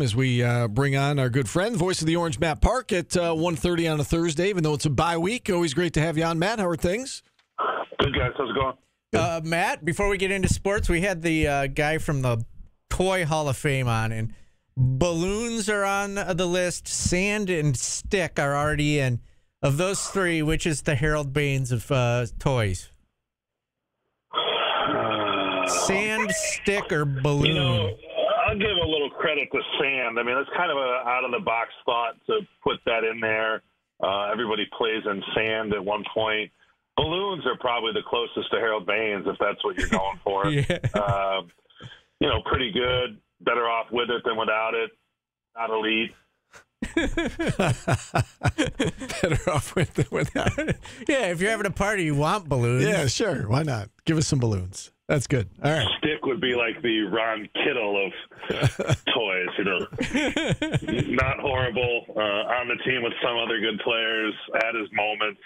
as we bring on our good friend, voice of the Orange, Matt Park, at 1:30 on a Thursday, even though it's a bye week. Always great to have you on, Matt. How are things? Good, guys. How's it going? Matt, before we get into sports, we had the guy from the Toy Hall of Fame on, and balloons are on the list. Sand and stick are already in. Of those three, which is the Harold Baines of toys? Sand, stick, or balloon? You know, I'll give a little credit to sand. I mean, that's kind of an out-of-the-box thought to put that in there. Everybody plays in sand at one point. Balloons are probably the closest to Harold Baines, if that's what you're going for. Yeah. You know, pretty good. Better off with it than without it. Not elite. Better off with it without it. Yeah, if you're having a party, you want balloons. Yeah, sure. Why not? Give us some balloons. That's good. All right. Stick would be like the Ron Kittle of toys, you know. Not horrible. On the team with some other good players. Had his moments.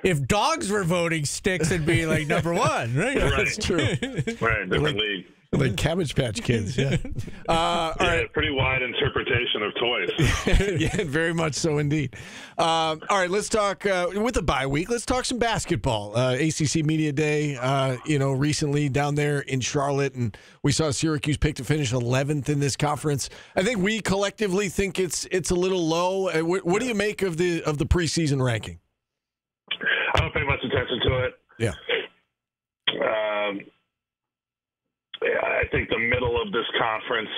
If dogs were voting, sticks would be like number one, right? That's true. Right, different league. Like Cabbage Patch Kids, yeah. All right. Pretty wide interpretation of toys. Yeah, very much so indeed. All right, let's talk, with the bye week, let's talk some basketball. ACC Media Day, recently down there in Charlotte, and we saw Syracuse pick to finish 11th in this conference. I think we collectively think it's a little low. What do you make of the preseason ranking? I don't pay much attention to it. Yeah. I think the middle of this conference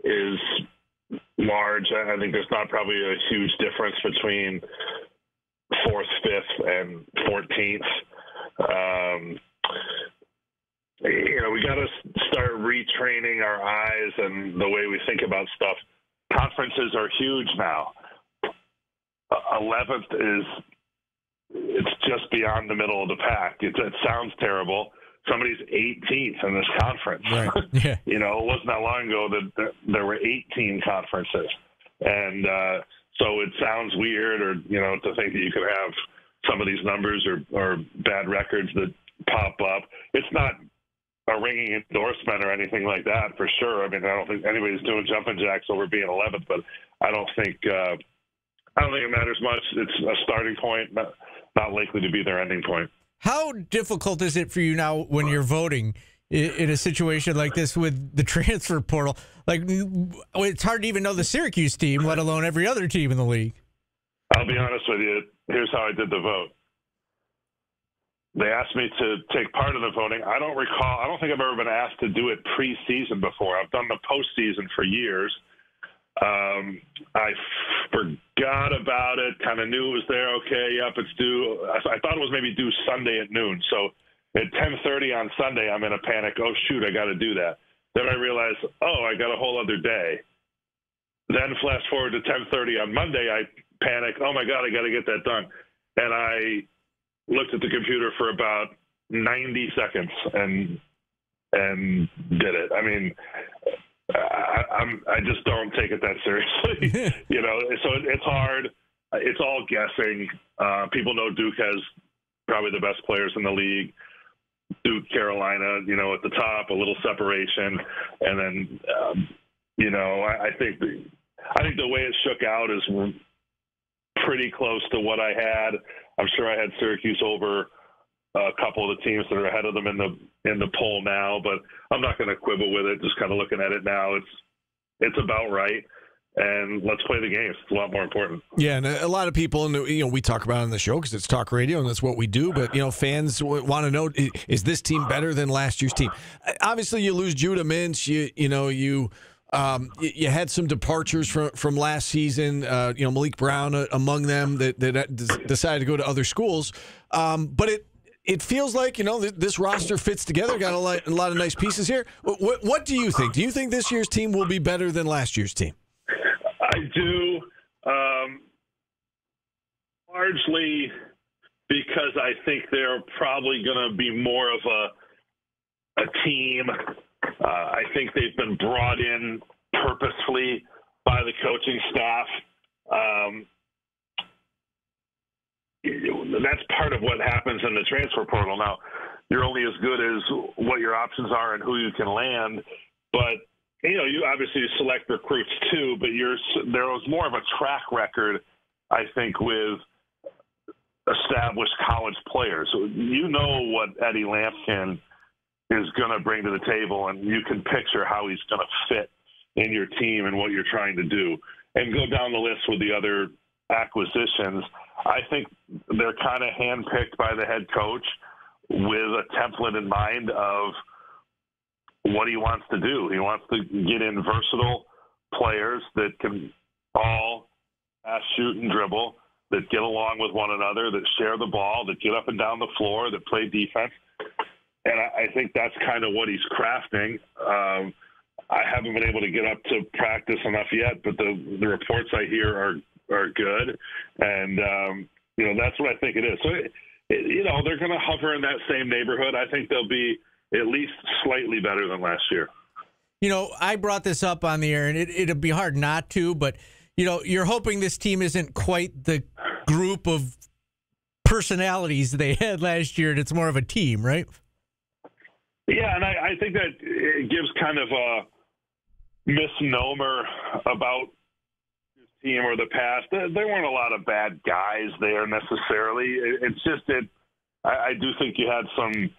is large. I think there's not probably a huge difference between 4th, 5th, and 14th. We got to start retraining our eyes and the way we think about stuff. Conferences are huge now. 11th it's just beyond the middle of the pack. It sounds terrible. Somebody's 18th in this conference. Right. Yeah. It wasn't that long ago that there were 18 conferences. And so it sounds weird to think that you could have some of these numbers or bad records that pop up. It's not a ringing endorsement or anything like that, for sure. I mean, I don't think anybody's doing jumping jacks over being 11th, but I don't think it matters much. It's a starting point, not likely to be their ending point. How difficult is it for you now when you're voting in a situation like this with the transfer portal? Like, it's hard to even know the Syracuse team, let alone every other team in the league. I'll be honest with you. Here's how I did the vote. They asked me to take part in the voting. I don't recall. I don't think I've ever been asked to do it preseason before. I've done the postseason for years. I forgot about it, kind of knew it was there. Okay, yep, it's due. I thought it was maybe due Sunday at noon. So at 10:30 on Sunday, I'm in a panic. Oh, shoot, I got to do that. Then I realized, I got a whole other day. Then flash forward to 10:30 on Monday, I panic. Oh, my God, I got to get that done. And I looked at the computer for about 90 seconds and did it. I mean, I just don't take it that seriously, so it's hard. It's all guessing. People know Duke has probably the best players in the league. Duke, Carolina, at the top, a little separation. And then, I think the way it shook out is pretty close to what I had. I'm sure I had Syracuse over a couple of the teams that are ahead of them in the poll now, but I'm not going to quibble with it. Just kind of looking at it now, it's about right. And let's play the games. It's a lot more important. Yeah, and a lot of people, we talk about it on the show because it's talk radio and that's what we do. But fans want to know: is this team better than last year's team? Obviously, you lose Judah Mintz. You had some departures from last season. Malik Brown among them that decided to go to other schools. But it feels like, this roster fits together, got a lot of nice pieces here. What do you think? Do you think this year's team will be better than last year's team? I do, largely because I think they're probably going to be more of a team. I think they've been brought in purposefully by the coaching staff. That's part of what happens in the transfer portal. Now, you're only as good as what your options are and who you can land, but you obviously select recruits too, but there was more of a track record, I think, with established college players. You know what Eddie Lampkin is going to bring to the table, and you can picture how he's going to fit in your team and what you're trying to do. And go down the list with the other acquisitions. I think they're kind of handpicked by the head coach with a template in mind of what he wants to do. He wants to get in versatile players that can all pass, shoot, and dribble, that get along with one another, that share the ball, that get up and down the floor, that play defense. And I think that's kind of what he's crafting. I haven't been able to get up to practice enough yet, but the reports I hear are good. And, that's what I think it is. So, they're going to hover in that same neighborhood. I think they'll be at least slightly better than last year. I brought this up on the air, and it'd be hard not to, but, you're hoping this team isn't quite the group of personalities they had last year, and it's more of a team, right? Yeah, and I think that it gives kind of a misnomer about this team or the past. There weren't a lot of bad guys there necessarily. It's just that I do think you had some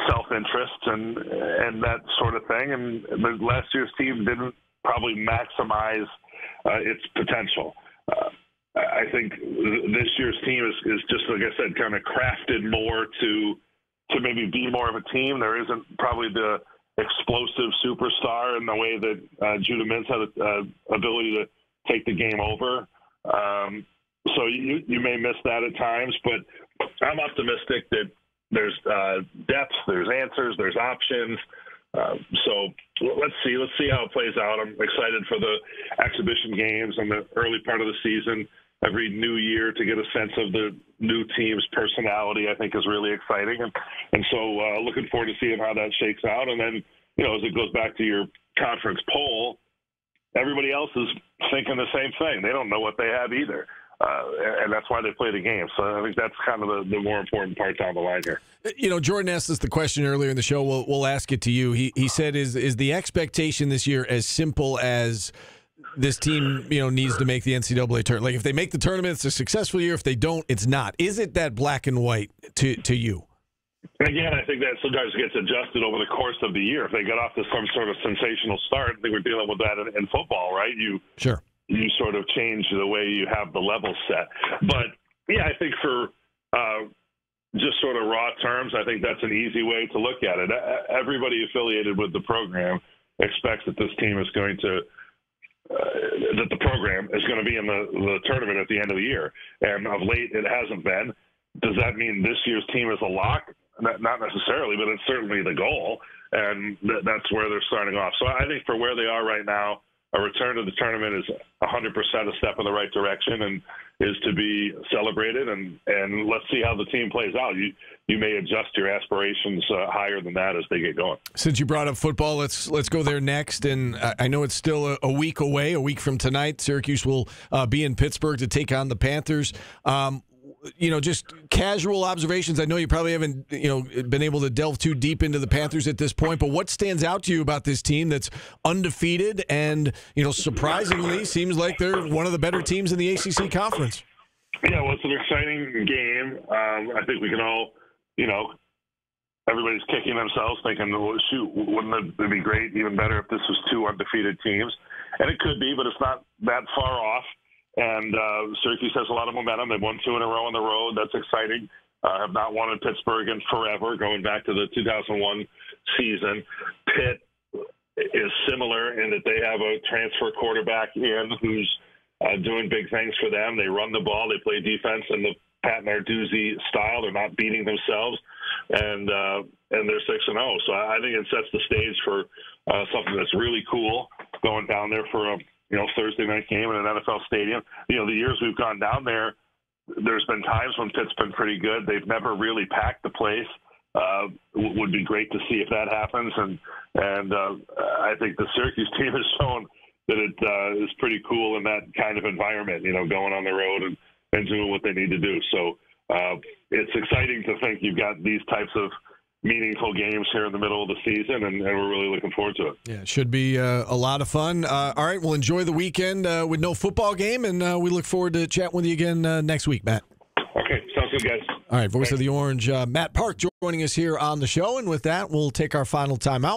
self-interest and that sort of thing, and the last year's team didn't probably maximize its potential. I think this year's team is just, like I said, kind of crafted more to maybe be more of a team. There isn't probably the explosive superstar in the way that Judah Mintz had the ability to take the game over. So you may miss that at times, but I'm optimistic that there's depth, there's answers, there's options. So let's see how it plays out. I'm excited for the exhibition games and the early part of the season. Every new year to get a sense of the new team's personality, I think, is really exciting. And so looking forward to seeing how that shakes out. And then, as it goes back to your conference poll, everybody else is thinking the same thing. They don't know what they have either. And that's why they play the game. So I think that's kind of the more important part down the line here. Jordan asked us the question earlier in the show. We'll ask it to you. He said, is the expectation this year as simple as this team, needs to make the NCAA tournament? Like, if they make the tournament, it's a successful year. If they don't, it's not. Is it that black and white to you? Again, I think that sometimes gets adjusted over the course of the year. If they get off to some sort of sensational start, I think we're dealing with that in football, right? Sure. You sort of change the way you have the level set. But, yeah, I think for just sort of raw terms, I think that's an easy way to look at it. Everybody affiliated with the program expects that this team is going to that the program is going to be in the tournament at the end of the year. And of late, it hasn't been. Does that mean this year's team is a lock? Not necessarily, but it's certainly the goal. And that's where they're starting off. So I think for where they are right now, a return to the tournament is 100% a step in the right direction and is to be celebrated. And let's see how the team plays out. You may adjust your aspirations higher than that as they get going. Since you brought up football, let's go there next. And I know it's still a week away, a week from tonight. Syracuse will be in Pittsburgh to take on the Panthers. Just casual observations. I know you probably haven't, been able to delve too deep into the Panthers at this point, but what stands out to you about this team that's undefeated and, surprisingly seems like they're one of the better teams in the ACC conference? Yeah, well, it's an exciting game. I think we can all, everybody's kicking themselves thinking, well, shoot, wouldn't it be great, even better if this was two undefeated teams? And it could be, but it's not that far off. And Syracuse has a lot of momentum. They've won 2 in a row on the road. That's exciting. Have not won in Pittsburgh in forever, going back to the 2001 season. Pitt is similar in that they have a transfer quarterback in who's doing big things for them. They run the ball. They play defense in the Pat Narduzzi style. They're not beating themselves. And they're 6-0. So I think it sets the stage for something that's really cool going down there for a Thursday night game in an NFL stadium. The years we've gone down there, there's been times when Pitt's been pretty good. They've never really packed the place. Would be great to see if that happens. And I think the Syracuse team has shown that it is pretty cool in that kind of environment, going on the road and doing what they need to do. So it's exciting to think you've got these types of meaningful games here in the middle of the season, and we're really looking forward to it. Yeah, it should be a lot of fun. All right, well, enjoy the weekend with no football game, and we look forward to chatting with you again next week, Matt. Okay, sounds good, guys. All right, Voice of the Orange, Matt Park joining us here on the show, and with that, we'll take our final timeout.